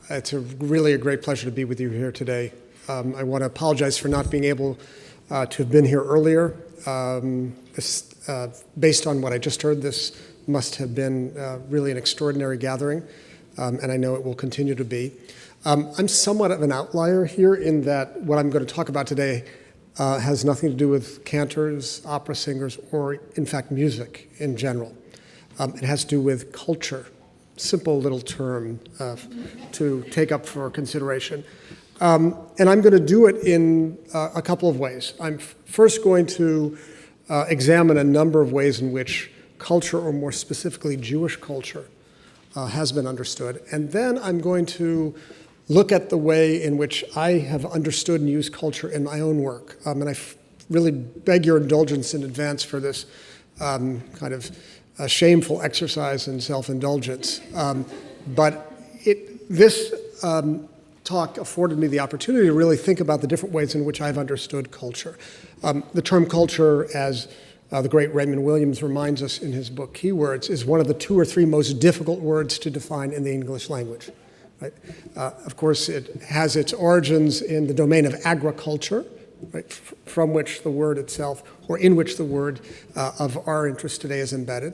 It's really a great pleasure to be with you here today. I want to apologize for not being able to have been here earlier. Based on what I just heard, this must have been really an extraordinary gathering, and I know it will continue to be. I'm somewhat of an outlier here in that what I'm going to talk about today has nothing to do with cantors, opera singers, or in fact music in general. It has to do with culture. Simple little term to take up for consideration. And I'm going to do it in a couple of ways. I'm first going to examine a number of ways in which culture, or more specifically Jewish culture, has been understood. And then I'm going to look at the way in which I have understood and used culture in my own work. And I really beg your indulgence in advance for this kind of a shameful exercise in self-indulgence. But this talk afforded me the opportunity to really think about the different ways in which I've understood culture. The term culture, as the great Raymond Williams reminds us in his book, Keywords, is one of the 2 or 3 most difficult words to define in the English language. Right? Of course, it has its origins in the domain of agriculture, right, from which the word itself, or in which the word of our interest today is embedded.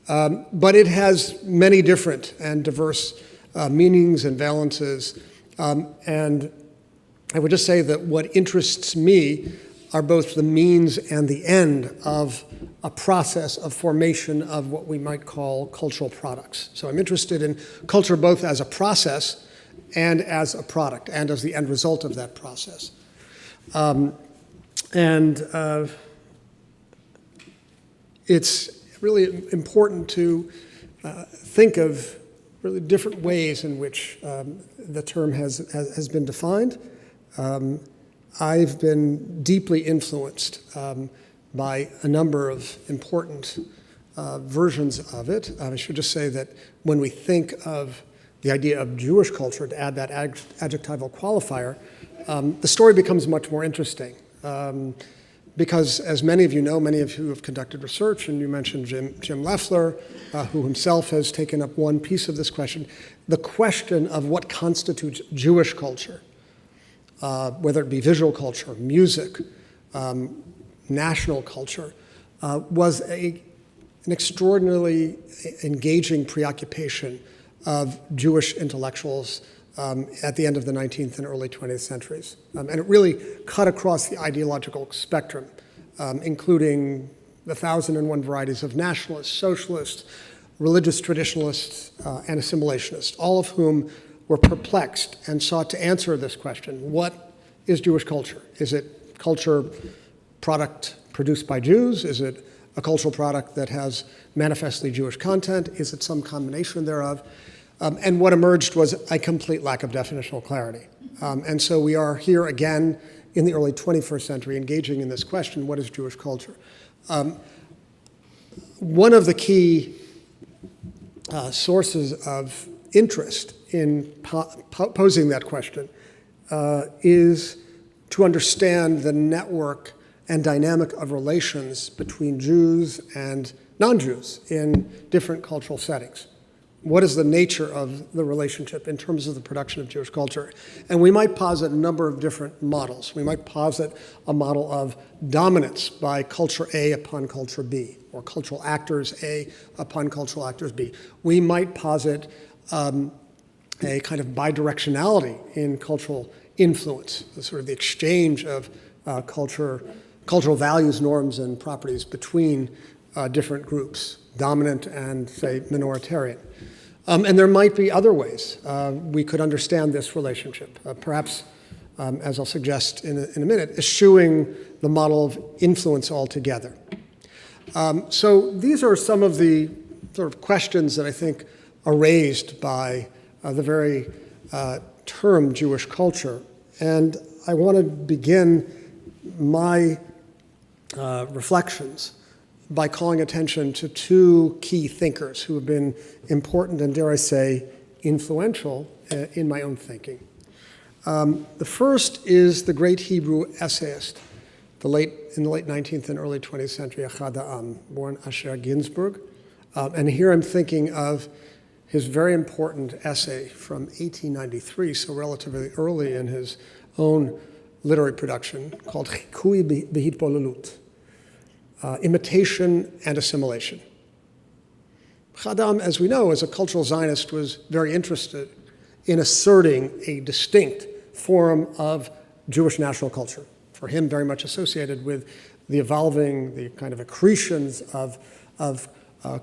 But it has many different and diverse meanings and valences. And I would just say that what interests me are both the means and the end of a process of formation of what we might call cultural products. So I'm interested in culture both as a process and as a product, and as the end result of that process. It's really important to think of really different ways in which the term has been defined. I've been deeply influenced by a number of important versions of it. I should just say that when we think of the idea of Jewish culture, to add that adjectival qualifier, the story becomes much more interesting. Because, as many of you know, many of you have conducted research, and you mentioned Jim Leffler, who himself has taken up one piece of this question, the question of what constitutes Jewish culture, whether it be visual culture, music, national culture, was an extraordinarily engaging preoccupation of Jewish intellectuals at the end of the 19th and early 20th centuries. And it really cut across the ideological spectrum, including the 1,001 varieties of nationalists, socialists, religious traditionalists, and assimilationists, all of whom were perplexed and sought to answer this question: what is Jewish culture? Is it culture product produced by Jews? Is it a cultural product that has manifestly Jewish content? Is it some combination thereof? And what emerged was a complete lack of definitional clarity. And so we are here again in the early 21st century engaging in this question: what is Jewish culture? One of the key sources of interest in posing that question is to understand the network and dynamic of relations between Jews and non-Jews in different cultural settings. What is the nature of the relationship in terms of the production of Jewish culture? And we might posit a number of different models. We might posit a model of dominance by culture A upon culture B, or cultural actors A upon cultural actors B. We might posit a kind of bidirectionality in cultural influence, the sort of the exchange of cultural values, norms, and properties between different groups, dominant and, say, minoritarian. And there might be other ways we could understand this relationship, perhaps, as I'll suggest in a minute, eschewing the model of influence altogether. So these are some of the sort of questions that I think are raised by the very term Jewish culture. And I want to begin my reflections by calling attention to two key thinkers who have been important and, dare I say, influential in my own thinking. The first is the great Hebrew essayist, in the late 19th and early 20th century, Achad Ha'am, born Asher Ginsburg. And here I'm thinking of his very important essay from 1893, so relatively early in his own literary production, called Chikui B'Hitbolalut, Imitation and Assimilation. Chadam, as we know, as a cultural Zionist, was very interested in asserting a distinct form of Jewish national culture, for him very much associated with the evolving, the kind of accretions of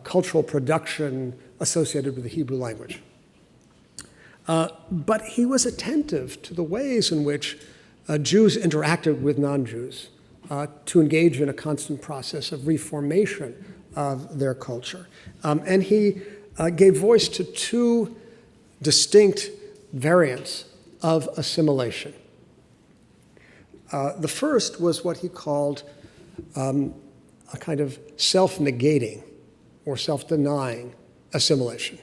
cultural production associated with the Hebrew language. But he was attentive to the ways in which Jews interacted with non-Jews to engage in a constant process of reformation of their culture. And he gave voice to two distinct variants of assimilation. The first was what he called a kind of self-negating or self-denying assimilation,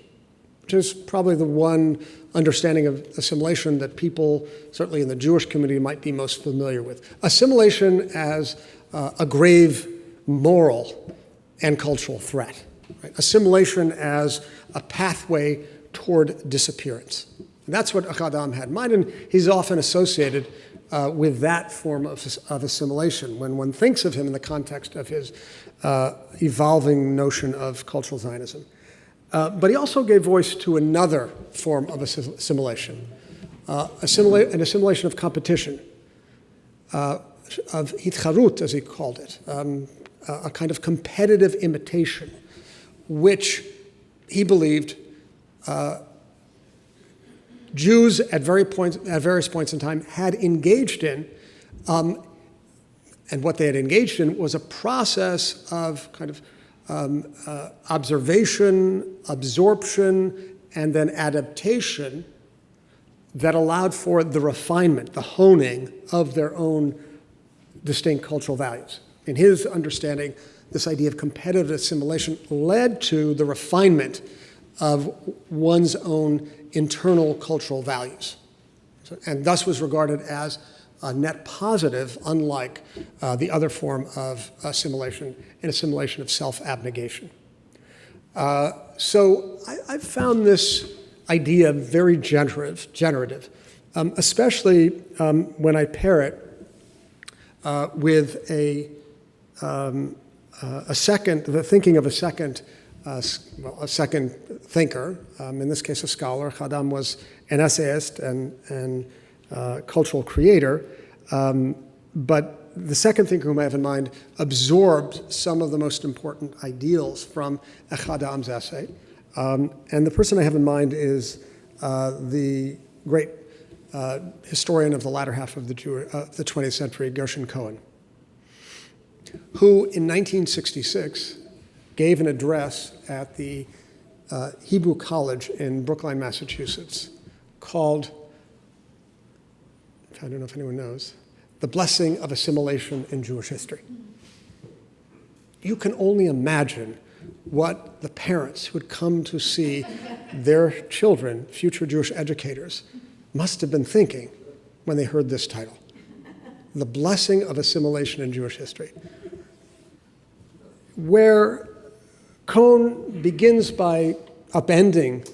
which is probably the one understanding of assimilation that people, certainly in the Jewish community, might be most familiar with. Assimilation as a grave moral and cultural threat. Right? Assimilation as a pathway toward disappearance. And that's what Achad Ha'am had in mind, and he's often associated with that form of assimilation when one thinks of him in the context of his evolving notion of cultural Zionism. But he also gave voice to another form of assimilation, an assimilation of competition, of hitcharut, as he called it, a kind of competitive imitation, which he believed Jews at various points in time had engaged in, and what they had engaged in was a process of kind of observation, absorption, and then adaptation that allowed for the refinement, the honing of their own distinct cultural values. In his understanding, this idea of competitive assimilation led to the refinement of one's own internal cultural values, and thus was regarded as a net positive, unlike the other form of assimilation, an assimilation of self-abnegation. So I've found this idea very generative, especially when I pair it with the thinking of a second thinker, in this case a scholar. Chadam was an essayist and cultural creator, but the second thinker whom I have in mind absorbed some of the most important ideals from Achad Ha'am's essay. And the person I have in mind is the great historian of the latter half of the 20th century, Gershon Cohen, who in 1966 gave an address at the Hebrew College in Brookline, Massachusetts, called, I don't know if anyone knows, The Blessing of Assimilation in Jewish History. You can only imagine what the parents who had come to see their children, future Jewish educators, must have been thinking when they heard this title. The Blessing of Assimilation in Jewish History. Where Cohen begins by upending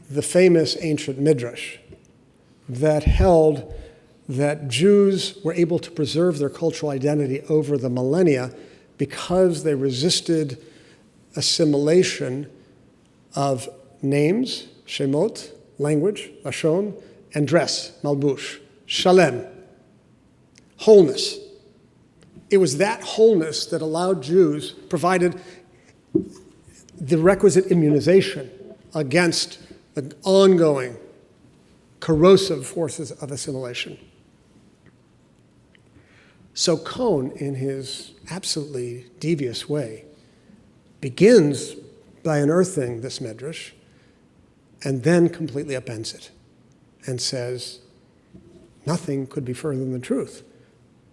the famous ancient midrash that held that Jews were able to preserve their cultural identity over the millennia because they resisted assimilation of names, shemot, language, lashon, and dress, malbush, shalem, wholeness. It was that wholeness that allowed Jews, provided the requisite immunization against the ongoing corrosive forces of assimilation. So Cohen, in his absolutely devious way, begins by unearthing this midrash and then completely upends it and says, nothing could be further than the truth.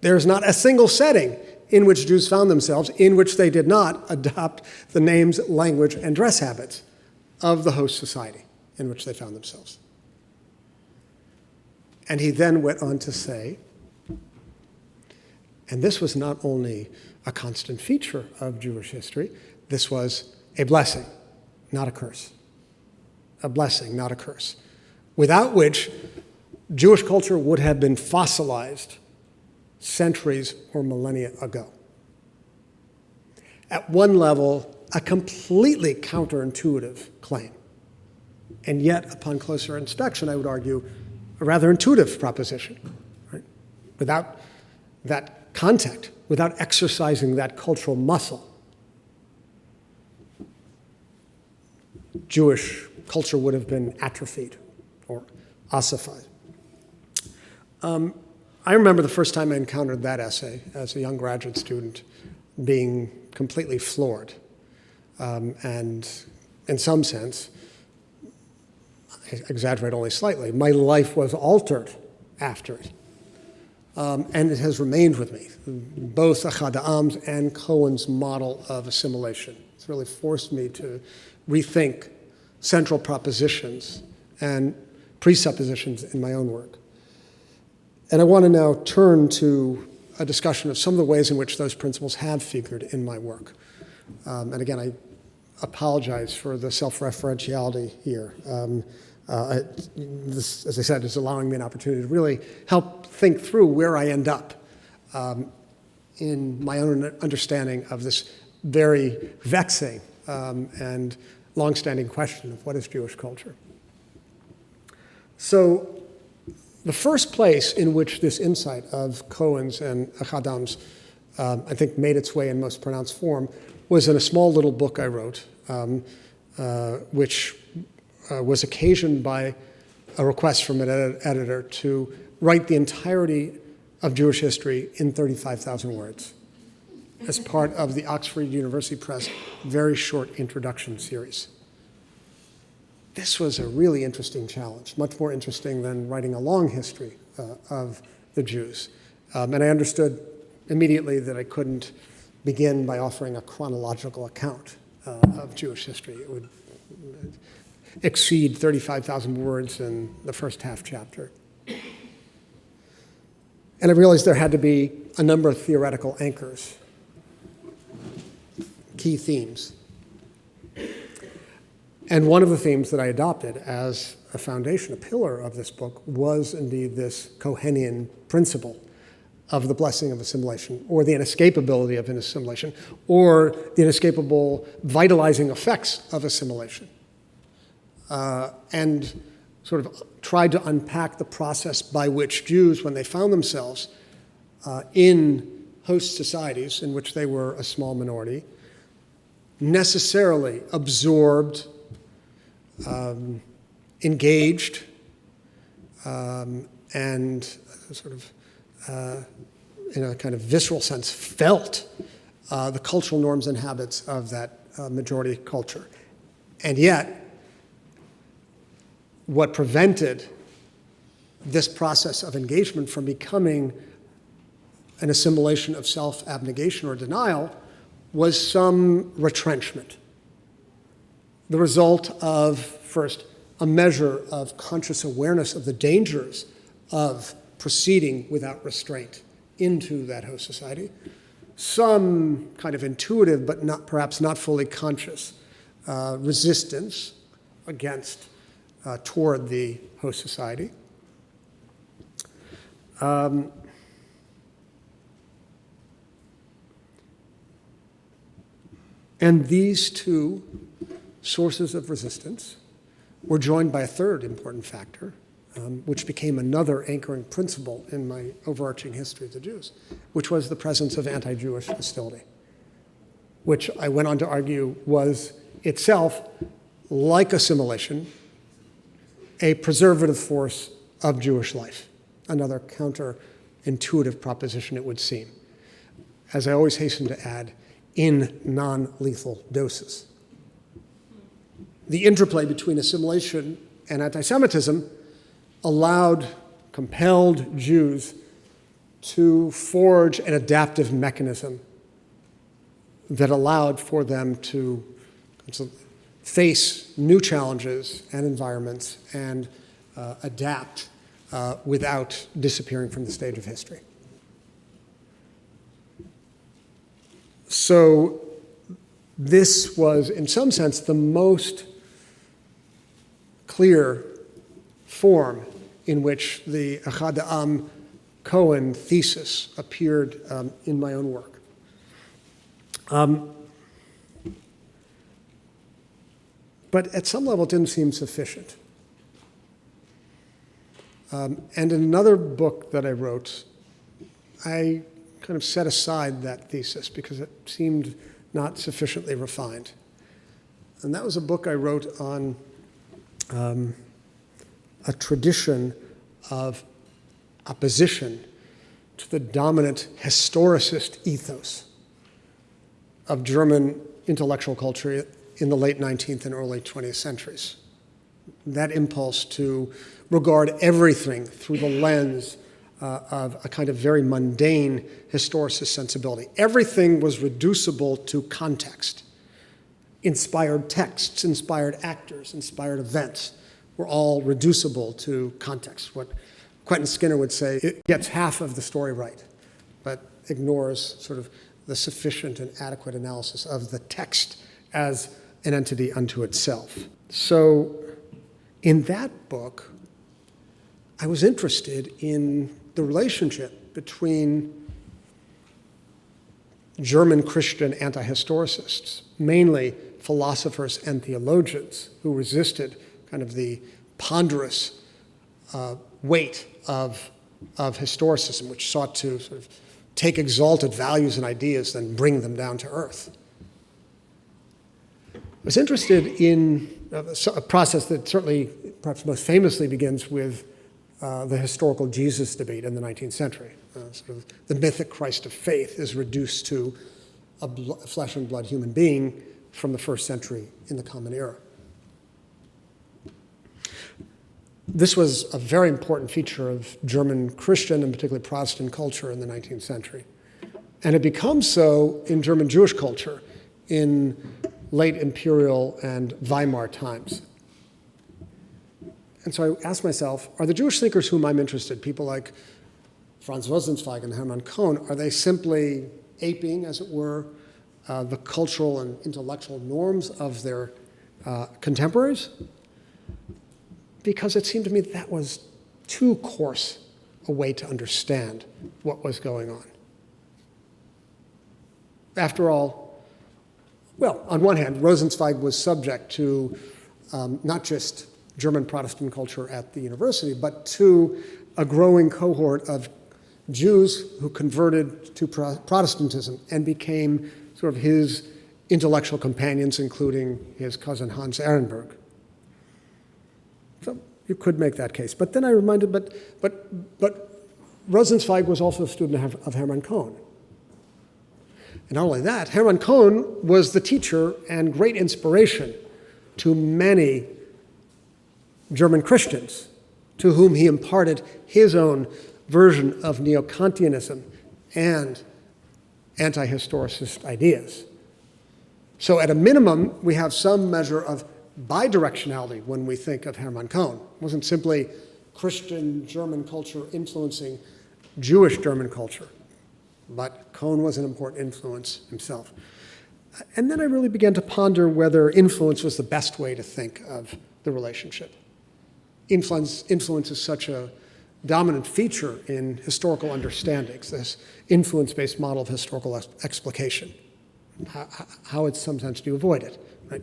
There's not a single setting in which Jews found themselves, in which they did not adopt the names, language, and dress habits of the host society in which they found themselves. And he then went on to say, and this was not only a constant feature of Jewish history, this was a blessing, not a curse. A blessing, not a curse. Without which Jewish culture would have been fossilized centuries or millennia ago. At one level, a completely counterintuitive claim. And yet, upon closer inspection, I would argue, a rather intuitive proposition. Right? Without that contact, without exercising that cultural muscle, Jewish culture would have been atrophied or ossified. I remember the first time I encountered that essay as a young graduate student being completely floored. And in some sense, I exaggerate only slightly, my life was altered after it. And it has remained with me, both Achad Ha'am's and Cohen's model of assimilation. It's really forced me to rethink central propositions and presuppositions in my own work. And I want to now turn to a discussion of some of the ways in which those principles have figured in my work. And again, I apologize for the self-referentiality here. This, as I said, is allowing me an opportunity to really help think through where I end up in my own understanding of this very vexing and longstanding question of what is Jewish culture. So the first place in which this insight of Cohen's and Achad Ha'am's, I think, made its way in most pronounced form was in a small little book I wrote, which was occasioned by a request from an editor to write the entirety of Jewish history in 35,000 words as part of the Oxford University Press very short introduction series. This was a really interesting challenge, much more interesting than writing a long history of the Jews. And I understood immediately that I couldn't begin by offering a chronological account of Jewish history. It would exceed 35,000 words in the first half chapter. And I realized there had to be a number of theoretical anchors, key themes. And one of the themes that I adopted as a foundation, a pillar of this book, was indeed this Cohenian principle of the blessing of assimilation, or the inescapability of assimilation, or the inescapable vitalizing effects of assimilation. And sort of tried to unpack the process by which Jews, when they found themselves in host societies in which they were a small minority, necessarily absorbed, engaged, and sort of, in a kind of visceral sense, felt the cultural norms and habits of that majority culture. And yet, what prevented this process of engagement from becoming an assimilation of self-abnegation or denial was some retrenchment. The result of, first, a measure of conscious awareness of the dangers of proceeding without restraint into that host society, some kind of intuitive but perhaps not fully conscious resistance against toward the host society. And these two sources of resistance were joined by a third important factor, which became another anchoring principle in my overarching history of the Jews, which was the presence of anti-Jewish hostility, which I went on to argue was itself, like assimilation, a preservative force of Jewish life, another counterintuitive proposition it would seem. As I always hasten to add, in non-lethal doses. The interplay between assimilation and anti-Semitism compelled Jews to forge an adaptive mechanism that allowed for them to face new challenges and environments and adapt without disappearing from the stage of history. So this was, in some sense, the most clear form in which the Echad Ha'am Cohen thesis appeared in my own work. But at some level, it didn't seem sufficient. And in another book that I wrote, I kind of set aside that thesis because it seemed not sufficiently refined. And that was a book I wrote on a tradition of opposition to the dominant historicist ethos of German intellectual culture in the late 19th and early 20th centuries. That impulse to regard everything through the lens of a kind of very mundane historicist sensibility. Everything was reducible to context. Inspired texts, inspired actors, inspired events were all reducible to context. What Quentin Skinner would say, it gets half of the story right, but ignores sort of the sufficient and adequate analysis of the text as an entity unto itself. So in that book, I was interested in the relationship between German Christian anti-historicists, mainly philosophers and theologians who resisted kind of the ponderous weight of historicism, which sought to sort of take exalted values and ideas and bring them down to earth. I was interested in a process that certainly, perhaps most famously, begins with the historical Jesus debate in the 19th century. Sort of the mythic Christ of faith is reduced to a flesh and blood human being from the first century in the Common Era. This was a very important feature of German Christian and particularly Protestant culture in the 19th century. And it becomes so in German Jewish culture in late imperial and Weimar times. And so I asked myself, are the Jewish thinkers whom I'm interested, people like Franz Rosenzweig and Hermann Cohn, are they simply aping, as it were, the cultural and intellectual norms of their contemporaries? Because it seemed to me that was too coarse a way to understand what was going on. After all, well, on one hand, Rosenzweig was subject to not just German Protestant culture at the university, but to a growing cohort of Jews who converted to Protestantism and became sort of his intellectual companions, including his cousin Hans Ehrenberg. So you could make that case. But then I reminded, but Rosenzweig was also a student of Hermann Cohn. And not only that, Hermann Cohn was the teacher and great inspiration to many German Christians to whom he imparted his own version of neo-Kantianism and anti-historicist ideas. So at a minimum, we have some measure of bidirectionality when we think of Hermann Cohn. It wasn't simply Christian German culture influencing Jewish German culture, but Cohn was an important influence himself. And then I really began to ponder whether influence was the best way to think of the relationship. Influence is such a dominant feature in historical understandings, this influence-based model of historical explication. How in some sense do you avoid it, right?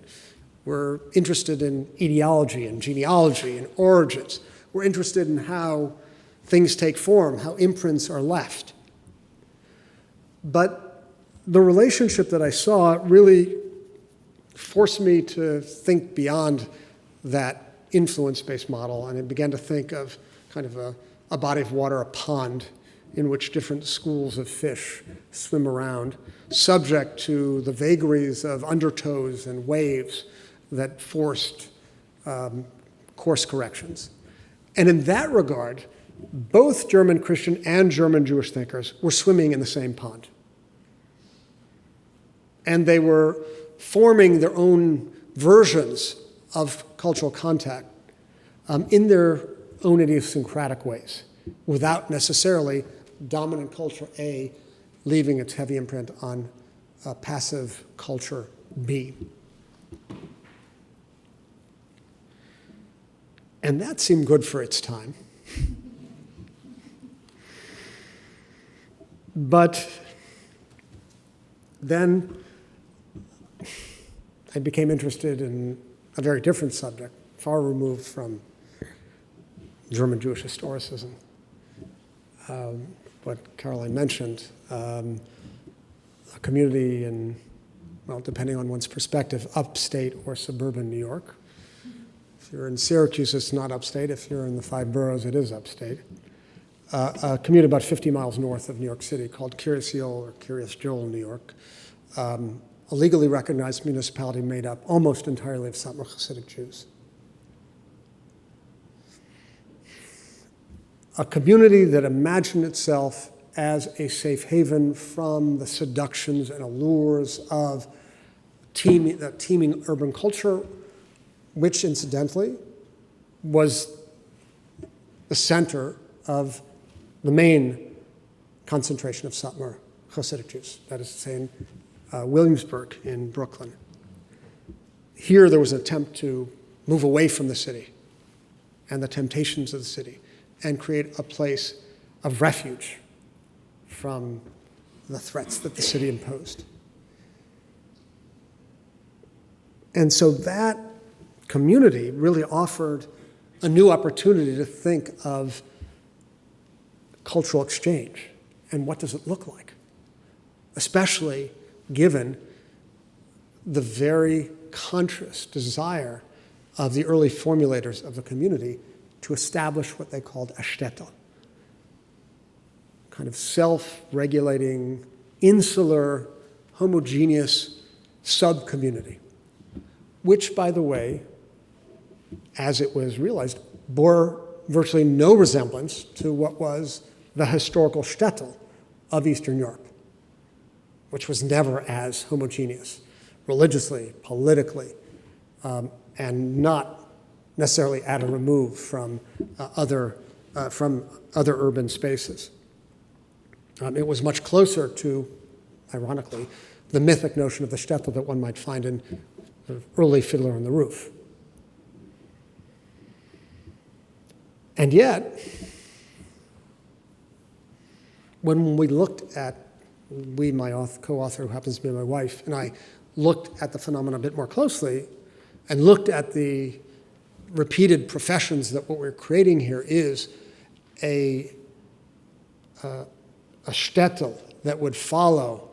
We're interested in etiology and genealogy and origins. We're interested in how things take form, how imprints are left. But the relationship that I saw really forced me to think beyond that influence-based model, and I began to think of kind of a body of water, a pond, in which different schools of fish swim around, subject to the vagaries of undertows and waves that forced course corrections. And in that regard, both German Christian and German Jewish thinkers were swimming in the same pond. And they were forming their own versions of cultural contact in their own idiosyncratic ways, without necessarily dominant culture A leaving its heavy imprint on passive culture B. And that seemed good for its time. But then I became interested in a very different subject, far removed from German Jewish historicism. What Caroline mentioned, a community in, well, depending on one's perspective, upstate or suburban New York. If you're in Syracuse, it's not upstate. If you're in the 5 boroughs, it is upstate. A community about 50 miles north of New York City called Kiryas Joel or Kiryas Joel, New York. A legally recognized municipality made up almost entirely of Satmar Hasidic Jews. A community that imagined itself as a safe haven from the seductions and allures of teeming urban culture, which incidentally was the center of the main concentration of Satmar Hasidic Jews, that is to say in Williamsburg in Brooklyn. Here there was an attempt to move away from the city and the temptations of the city and create a place of refuge from the threats that the city imposed. And so that community really offered a new opportunity to think of cultural exchange and what does it look like, especially given the very conscious desire of the early formulators of the community to establish what they called a shtetl, kind of self-regulating, insular, homogeneous sub-community, which, by the way, as it was realized, bore virtually no resemblance to what was the historical shtetl of Eastern Europe, which was never as homogeneous, religiously, politically, and not necessarily at a remove from other urban spaces. It was much closer to, ironically, the mythic notion of the shtetl that one might find in the early Fiddler on the Roof. And yet, when we looked at, my co-author, who happens to be my wife, and I looked at the phenomena a bit more closely and looked at the repeated professions that what we're creating here is a shtetl that would follow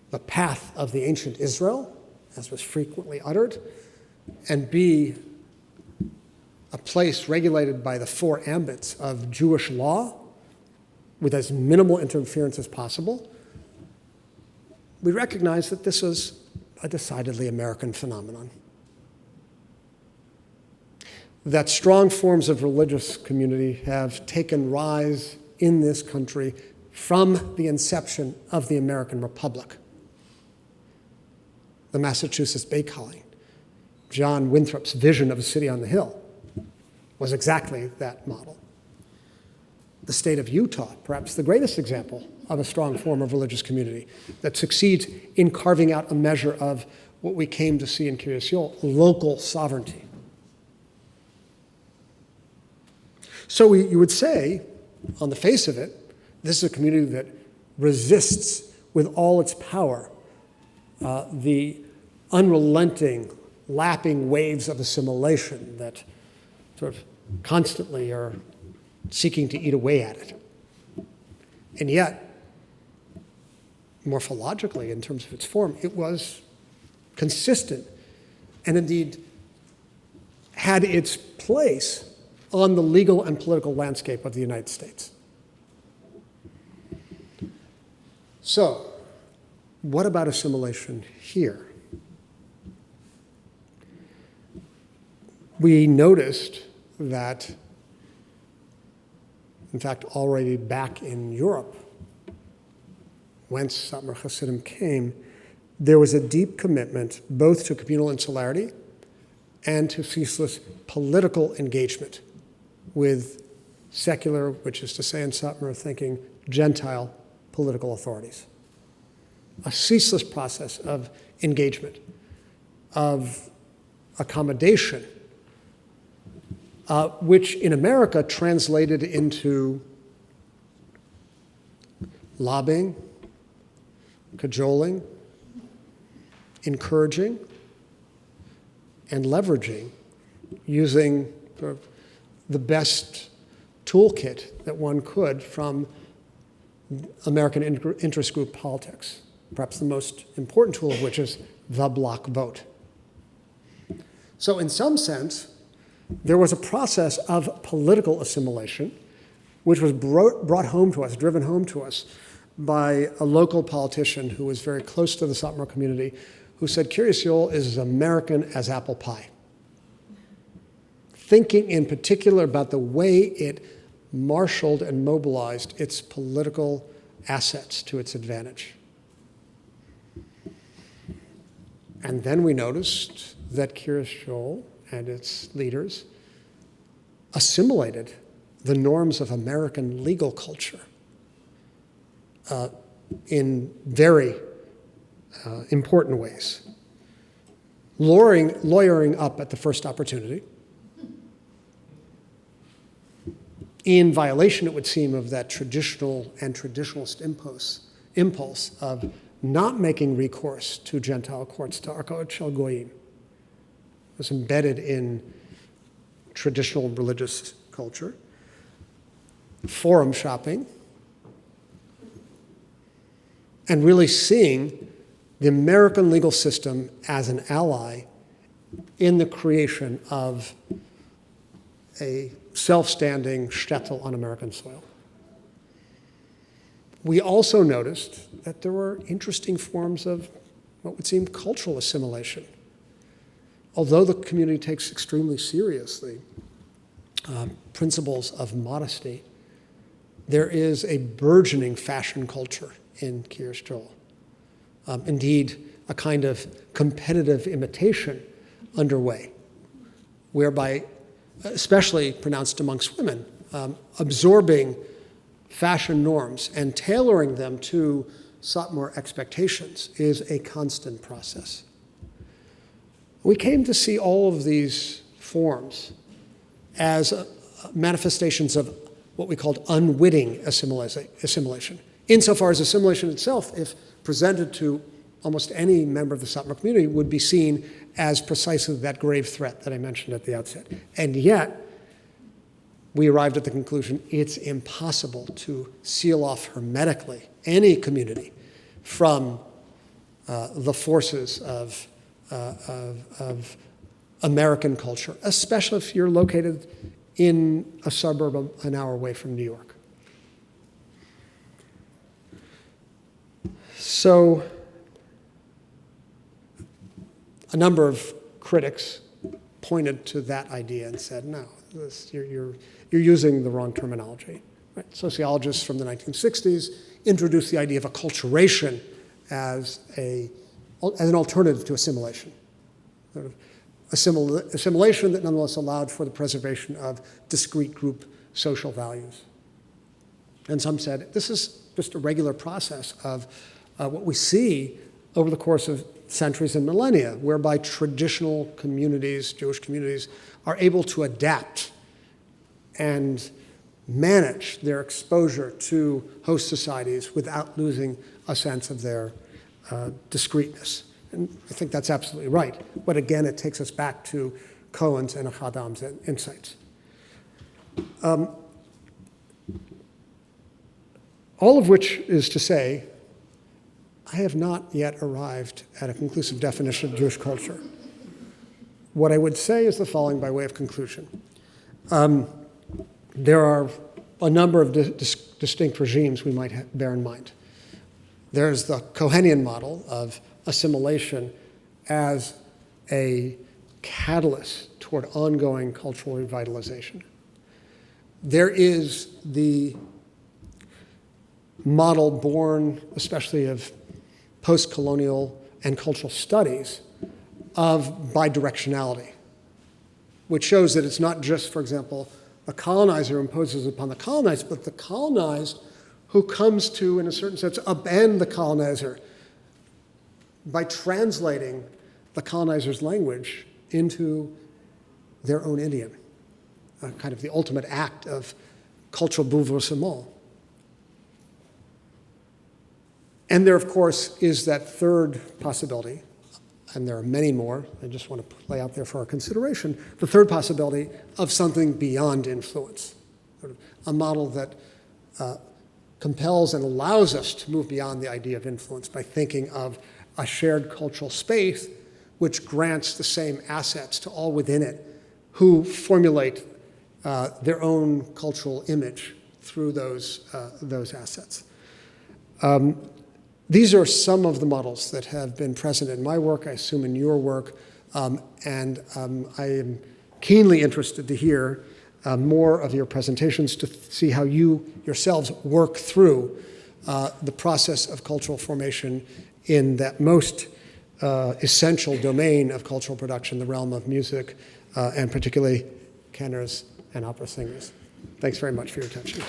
the path of the ancient Israel, as was frequently uttered, and be a place regulated by the 4 ambits of Jewish law with as minimal interference as possible, we recognize that this was a decidedly American phenomenon. That strong forms of religious community have taken rise in this country from the inception of the American Republic. The Massachusetts Bay Colony, John Winthrop's vision of a city on the hill, was exactly that model. The state of Utah, perhaps the greatest example of a strong form of religious community that succeeds in carving out a measure of what we came to see in Kiryas Joel, local sovereignty. So you would say, on the face of it, this is a community that resists with all its power the unrelenting, lapping waves of assimilation that sort of constantly are seeking to eat away at it. And yet, morphologically, in terms of its form, it was consistent and indeed had its place on the legal and political landscape of the United States. So, what about assimilation here? We noticed that in fact, already back in Europe, whence Satmar Hasidim came, there was a deep commitment both to communal insularity and to ceaseless political engagement with secular, which is to say in Satmar thinking, Gentile political authorities. A ceaseless process of engagement, of accommodation, which in America translated into lobbying, cajoling, encouraging, and leveraging, using the best toolkit that one could from American interest group politics, perhaps the most important tool of which is the bloc vote. So in some sense, there was a process of political assimilation which was brought home to us, driven home to us by a local politician who was very close to the Satmar community, who said Kiryas Yoel is as American as apple pie. Thinking in particular about the way it marshaled and mobilized its political assets to its advantage. And then we noticed that Kiryas Yoel and its leaders assimilated the norms of American legal culture in very important ways. Lawyering up at the first opportunity, in violation, it would seem, of that traditional and traditionalist impulse of not making recourse to Gentile courts, to Arkaot Shel Goyim. It was embedded in traditional religious culture. Forum shopping, and really seeing the American legal system as an ally in the creation of a self-standing shtetl on American soil. We also noticed that there were interesting forms of what would seem cultural assimilation. Although the community takes extremely seriously principles of modesty, there is a burgeoning fashion culture in Kiryas Yoel. Indeed, a kind of competitive imitation underway, whereby, especially pronounced amongst women, absorbing fashion norms and tailoring them to Satmar expectations is a constant process. We came to see all of these forms as manifestations of what we called unwitting assimilation. Insofar as assimilation itself, if presented to almost any member of the Satmar community, would be seen as precisely that grave threat that I mentioned at the outset. And yet, we arrived at the conclusion it's impossible to seal off hermetically any community from the forces of American culture, especially if you're located in a suburb an hour away from New York. So, a number of critics pointed to that idea and said, no, you're using the wrong terminology. Right? Sociologists from the 1960s introduced the idea of acculturation as an alternative to assimilation. Sort of assimilation that nonetheless allowed for the preservation of discrete group social values. And some said, this is just a regular process of what we see over the course of centuries and millennia, whereby traditional communities, Jewish communities, are able to adapt and manage their exposure to host societies without losing a sense of their discreteness. And I think that's absolutely right. But again, it takes us back to Cohen's and Achadam's insights. All of which is to say, I have not yet arrived at a conclusive definition of Jewish culture. What I would say is the following by way of conclusion. There are a number of distinct regimes we might bear in mind. There's the Kohenian model of assimilation as a catalyst toward ongoing cultural revitalization. There is the model born, especially of post-colonial and cultural studies, of bidirectionality, which shows that it's not just, for example, a colonizer imposes upon the colonized, but the colonized who comes to, in a certain sense, upend the colonizer by translating the colonizer's language into their own idiom, kind of the ultimate act of cultural bouleversement. And there, of course, is that third possibility, and there are many more, I just want to lay out there for our consideration, the third possibility of something beyond influence, sort of a model that compels and allows us to move beyond the idea of influence by thinking of a shared cultural space which grants the same assets to all within it who formulate their own cultural image through those assets. These are some of the models that have been present in my work, I assume in your work, and I am keenly interested to hear more of your presentations to see how you yourselves work through the process of cultural formation in that most essential domain of cultural production, the realm of music, and particularly canors and opera singers. Thanks very much for your attention.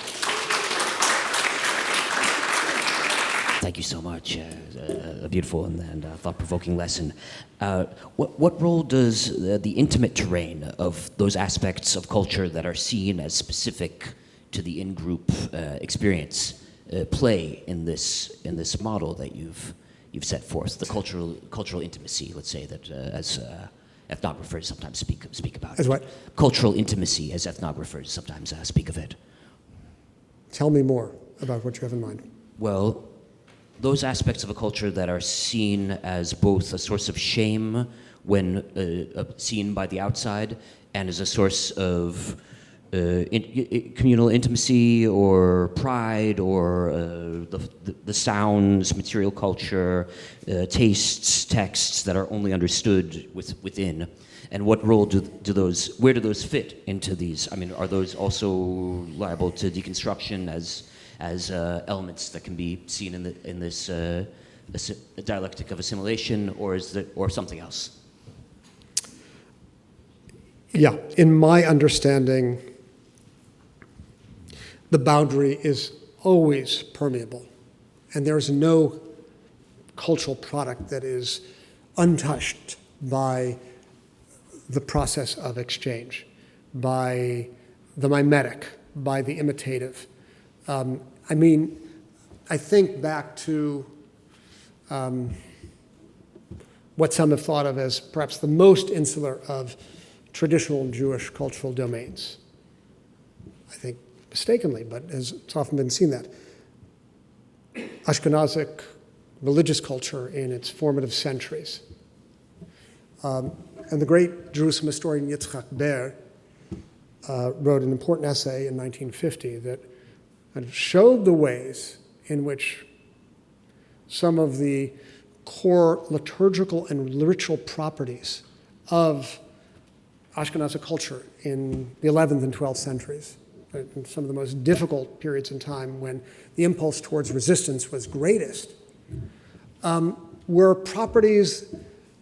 Thank you so much. A beautiful and thought-provoking lesson. What role does the intimate terrain of those aspects of culture that are seen as specific to the in-group experience play in this model that you've set forth? The cultural intimacy, let's say, that as ethnographers sometimes speak about. As what? Cultural intimacy, as ethnographers sometimes speak of it. Tell me more about what you have in mind. Well, those aspects of a culture that are seen as both a source of shame when seen by the outside and as a source of communal intimacy or pride or the sounds, material culture, tastes, texts that are only understood within. And what role where do those fit into these? I mean, are those also liable to deconstruction as elements that can be seen in this dialectic of assimilation, or something else? Yeah, in my understanding, the boundary is always permeable, and there is no cultural product that is untouched by the process of exchange, by the mimetic, by the imitative. I think back to what some have thought of as perhaps the most insular of traditional Jewish cultural domains. I think mistakenly, but it's often been seen that. Ashkenazic religious culture in its formative centuries. And the great Jerusalem historian Yitzhak Ber wrote an important essay in 1950 that kind of showed the ways in which some of the core liturgical and ritual properties of Ashkenazi culture in the 11th and 12th centuries, in some of the most difficult periods in time when the impulse towards resistance was greatest, were properties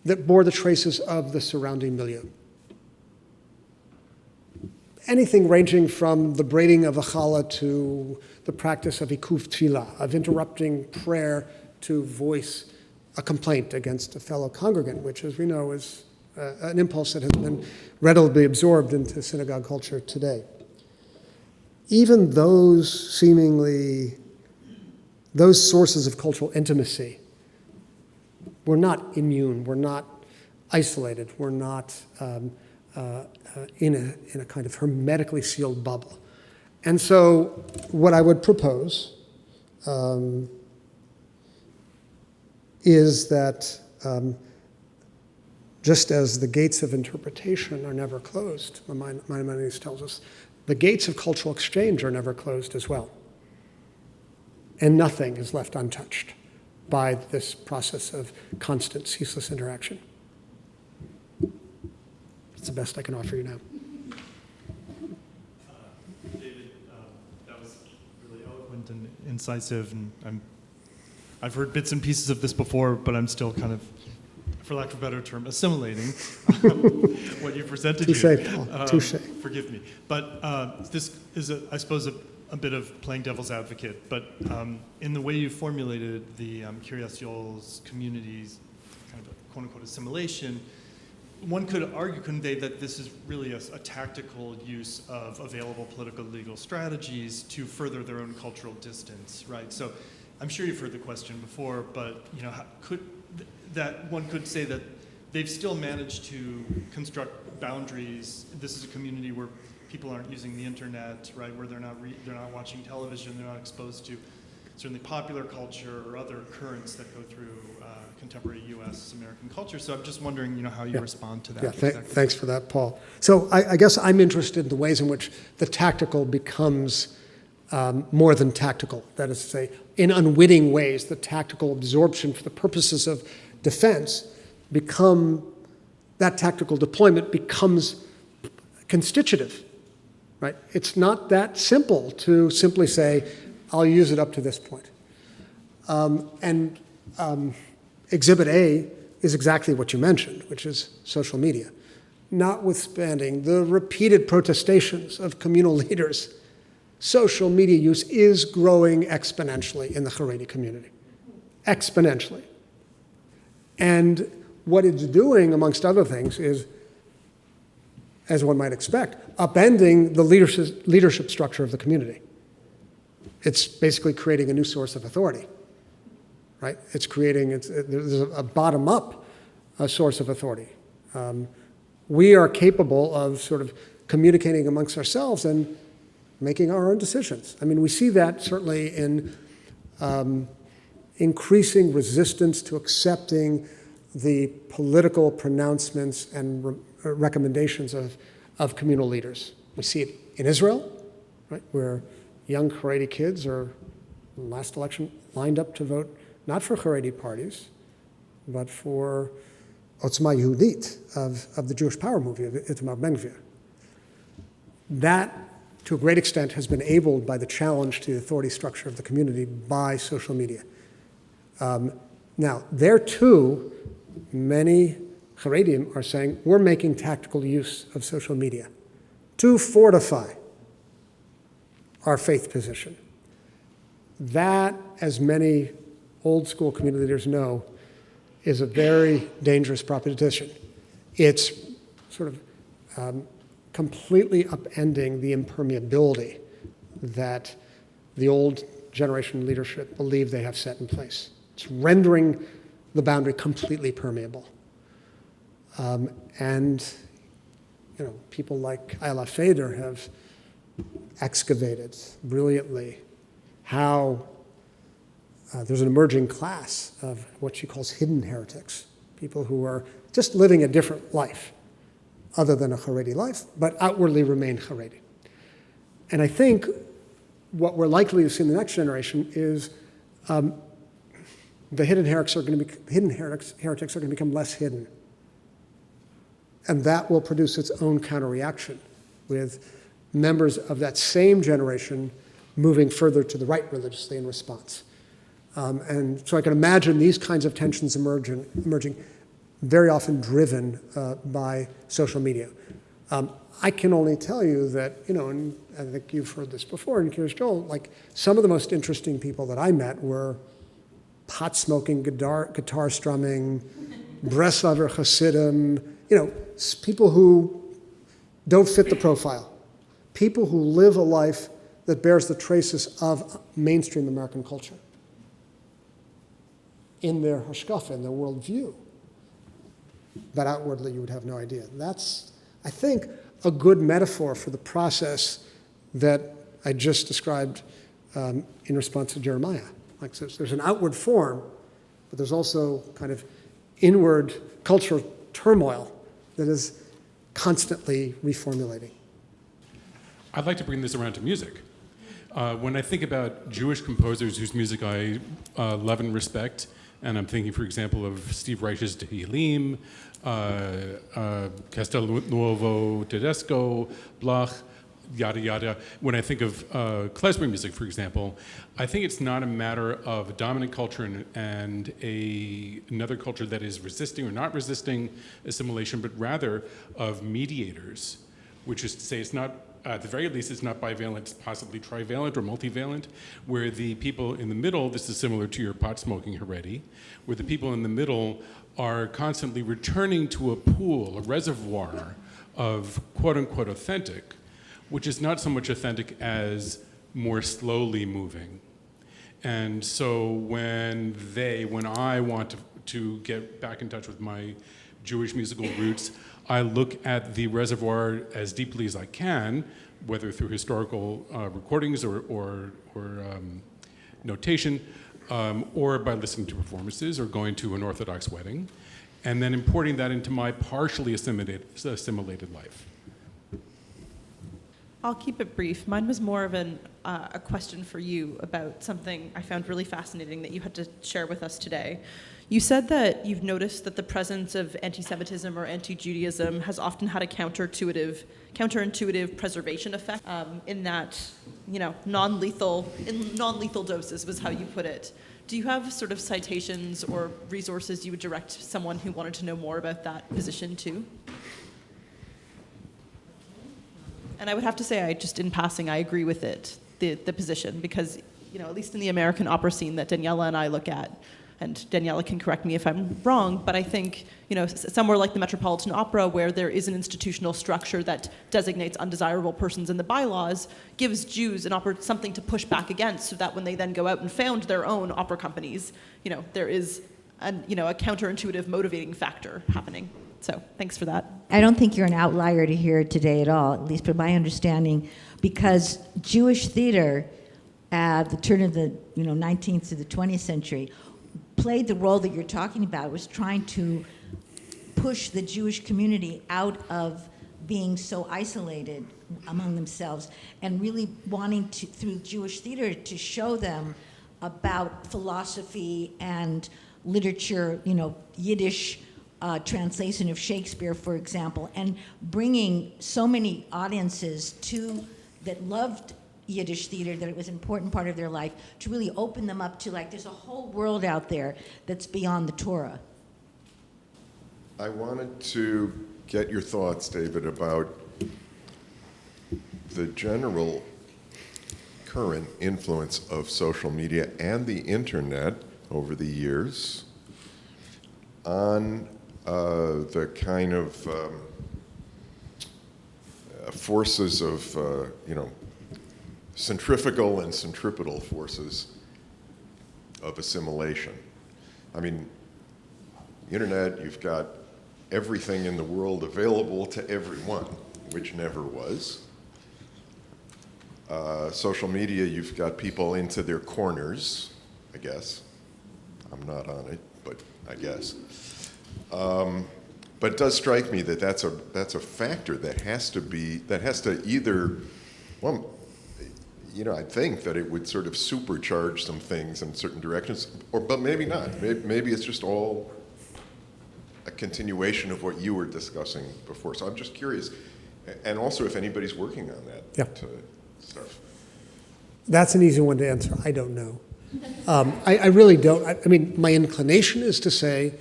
that bore the traces of the surrounding milieu. Anything ranging from the braiding of a challah to the practice of ikuf tefillah, of interrupting prayer to voice a complaint against a fellow congregant, which, as we know, is an impulse that has been readily absorbed into synagogue culture today. Even those sources of cultural intimacy were not immune, were not isolated, were not in a kind of hermetically sealed bubble. And so what I would propose is that just as the gates of interpretation are never closed, Maimonides tells us, the gates of cultural exchange are never closed as well. And nothing is left untouched by this process of constant, ceaseless interaction. It's the best I can offer you now. David, incisive, and I've heard bits and pieces of this before, but I'm still kind of, for lack of a better term, assimilating what you presented here. Touche, Paul. Touche. Forgive me. But this is, I suppose, a bit of playing devil's advocate. But in the way you formulated the Kiryas communities, kind of a quote-unquote assimilation, one could argue, couldn't they, that this is really a tactical use of available political legal strategies to further their own cultural distance, right? So I'm sure you've heard the question before, but that one could say that they've still managed to construct boundaries. This is a community where people aren't using the internet, right? Where they're not watching television, they're not exposed to certainly popular culture or other currents that go through contemporary U.S. American culture. So I'm just wondering, how you respond to that. Yeah, thanks for that, Paul. So I guess I'm interested in the ways in which the tactical becomes more than tactical. That is to say, in unwitting ways, the tactical absorption for the purposes of defense that tactical deployment becomes constitutive, right? It's not that simple to simply say, I'll use it up to this point. Exhibit A is exactly what you mentioned, which is social media. Notwithstanding the repeated protestations of communal leaders, social media use is growing exponentially in the Haredi community. Exponentially. And what it's doing, amongst other things, is, as one might expect, upending the leadership structure of the community. It's basically creating a new source of authority, right? There's a bottom-up source of authority. We are capable of sort of communicating amongst ourselves and making our own decisions. I mean, we see that certainly in increasing resistance to accepting the political pronouncements and recommendations of communal leaders. We see it in Israel, right, where young Haredi kids are, in the last election, lined up to vote not for Haredi parties, but for Otzma Yehudit of the Jewish Power movement of Itamar Ben-Gvir. That, to a great extent, has been abled by the challenge to the authority structure of the community by social media. Now, there too, many Haredim are saying, we're making tactical use of social media to fortify our faith position. That, as many old school community leaders know, is a very dangerous proposition. It's sort of completely upending the impermeability that the old generation leadership believe they have set in place. It's rendering the boundary completely permeable. And people like Ayala Fader have excavated brilliantly how there's an emerging class of what she calls hidden heretics, people who are just living a different life other than a Haredi life, but outwardly remain Haredi. And I think what we're likely to see in the next generation is the hidden heretics are going to become less hidden. And that will produce its own counter-reaction with members of that same generation moving further to the right religiously in response. And so I can imagine these kinds of tensions emerging very often driven by social media. I can only tell you that, and I think you've heard this before in Kiryas Joel, like some of the most interesting people that I met were pot-smoking, guitar strumming, Breslaver Hasidim, people who don't fit the profile, people who live a life that bears the traces of mainstream American culture in their hashkafa, in their worldview. But outwardly, you would have no idea. That's, I think, a good metaphor for the process that I just described in response to Jeremiah. Like, so there's an outward form, but there's also kind of inward cultural turmoil that is constantly reformulating. I'd like to bring this around to music. When I think about Jewish composers whose music I love and respect, and I'm thinking, for example, of Steve Reich's Tehillim, Castel Nuovo Tedesco, Blach, yada yada. When I think of klezmer music, for example, I think it's not a matter of a dominant culture and another culture that is resisting or not resisting assimilation, but rather of mediators, which is to say it's not, at the very least, it's not bivalent, it's possibly trivalent or multivalent, where the people in the middle, this is similar to your pot smoking heredity, where the people in the middle are constantly returning to a pool, a reservoir of quote unquote authentic, which is not so much authentic as more slowly moving. And so when I want to get back in touch with my Jewish musical roots, I look at the reservoir as deeply as I can, whether through historical recordings or notation, or by listening to performances or going to an Orthodox wedding, and then importing that into my partially assimilated life. I'll keep it brief. Mine was more of a question for you about something I found really fascinating that you had to share with us today. You said that you've noticed that the presence of anti-Semitism or anti-Judaism has often had a counterintuitive preservation effect, in that, non-lethal doses was how you put it. Do you have sort of citations or resources you would direct someone who wanted to know more about that position too? And I would have to say, in passing, I agree with it, the position, because, at least in the American opera scene that Daniela and I look at, and Daniela can correct me if I'm wrong, but I think, somewhere like the Metropolitan Opera, where there is an institutional structure that designates undesirable persons in the bylaws, gives Jews something to push back against, so that when they then go out and found their own opera companies, there is a counterintuitive motivating factor happening. So thanks for that. I don't think you're an outlier to hear today at all, at least from my understanding, because Jewish theater at the turn of the 19th to the 20th century played the role that you're talking about. It was trying to push the Jewish community out of being so isolated among themselves and really wanting to, through Jewish theater, to show them about philosophy and literature, Yiddish translation of Shakespeare, for example, and bringing so many audiences that loved Yiddish theater, that it was an important part of their life, to really open them up to, there's a whole world out there that's beyond the Torah. I wanted to get your thoughts, David, about the general current influence of social media and the internet over the years on the kind of forces of, centrifugal and centripetal forces of assimilation. I mean, the internet, you've got everything in the world available to everyone, which never was. Social media, you've got people into their corners, I guess. I'm not on it, but I guess. But it does strike me that that's a factor that has to either, well, I think that it would sort of supercharge some things in certain directions, but maybe not. Maybe it's just all a continuation of what you were discussing before. So I'm just curious, and also if anybody's working on that stuff. That's an easy one to answer. I don't know. I really don't. I mean, my inclination is to say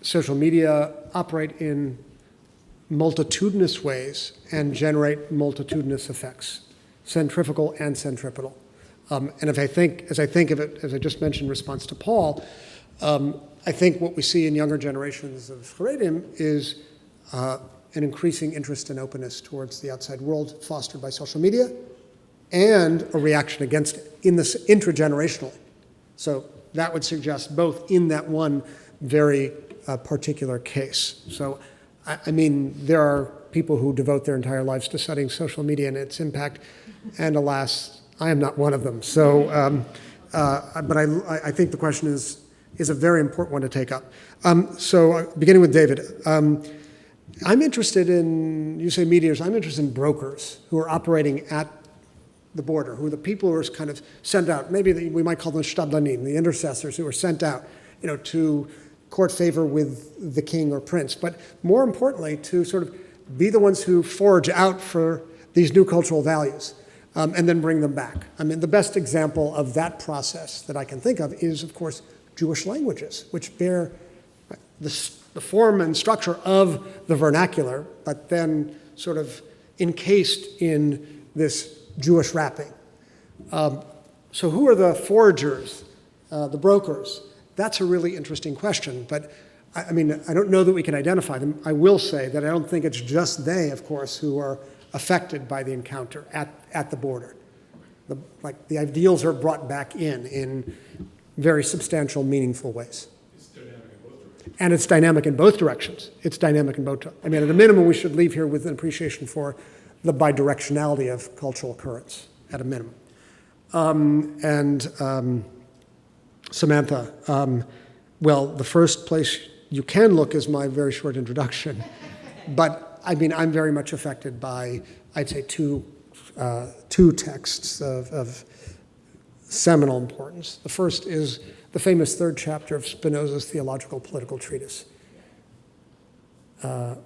social media operate in multitudinous ways and generate multitudinous effects, centrifugal and centripetal. And as I think of it, as I just mentioned in response to Paul, I think what we see in younger generations of Haredim is an increasing interest and openness towards the outside world fostered by social media and a reaction against it in this intragenerationally. So that would suggest both in that one very particular case. So I mean, there are people who devote their entire lives to studying social media and its impact, and alas, I am not one of them. So, but I think the question is a very important one to take up. So, beginning with David, I'm interested in, you say mediators, I'm interested in brokers who are operating at the border, who are the people who are kind of sent out. Maybe we might call them shtadlanim, the intercessors who are sent out, to court favor with the king or prince, but more importantly, to sort of be the ones who forage out for these new cultural values and then bring them back. I mean, the best example of that process that I can think of is, of course, Jewish languages, which bear the form and structure of the vernacular, but then sort of encased in this Jewish wrapping. So who are the foragers, the brokers? That's a really interesting question, but I mean, I don't know that we can identify them. I will say that I don't think it's just they, of course, who are affected by the encounter at the border. The ideals are brought back in very substantial, meaningful ways. And it's dynamic in both directions. It's dynamic in both. I mean, at a minimum, we should leave here with an appreciation for the bidirectionality of cultural currents, at a minimum. Samantha, well, the first place you can look is my very short introduction. But, I mean, I'm very much affected by, I'd say, two texts of seminal importance. The first is the famous third chapter of Spinoza's Theological Political Treatise,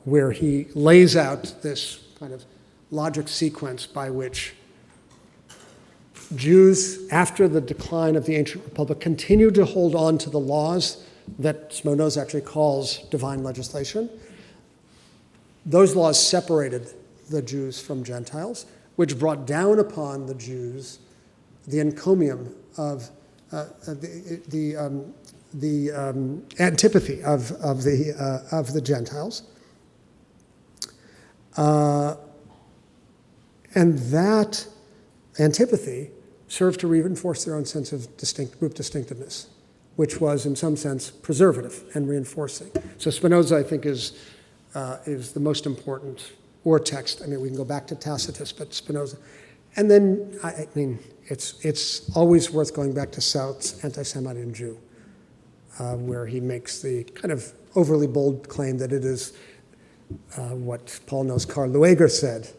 where he lays out this kind of logic sequence by which Jews, after the decline of the ancient republic, continued to hold on to the laws that Spinoza actually calls divine legislation. Those laws separated the Jews from Gentiles, which brought down upon the Jews the encomium of the antipathy of the Gentiles, and that antipathy served to reinforce their own sense of group distinctiveness, which was, in some sense, preservative and reinforcing. So Spinoza, I think, is the most important text. I mean, we can go back to Tacitus, but Spinoza. And then, I mean, it's always worth going back to South's Anti-Semitic Jew, where he makes the kind of overly bold claim that it is what Paul knows Karl Lueger said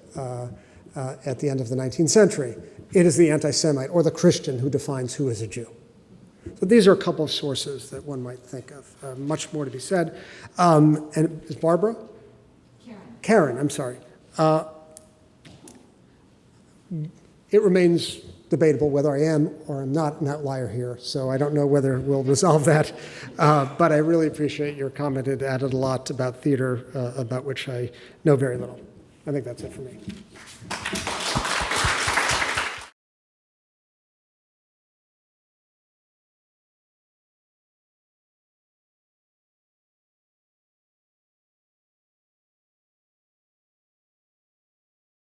at the end of the 19th century. It is the anti-Semite or the Christian who defines who is a Jew. So these are a couple of sources that one might think of. Much more to be said. And is Barbara? Karen, I'm sorry. It remains debatable whether I am or am not an outlier here, so I don't know whether we'll resolve that. But I really appreciate your comment. It added a lot about theater, about which I know very little. I think that's it for me.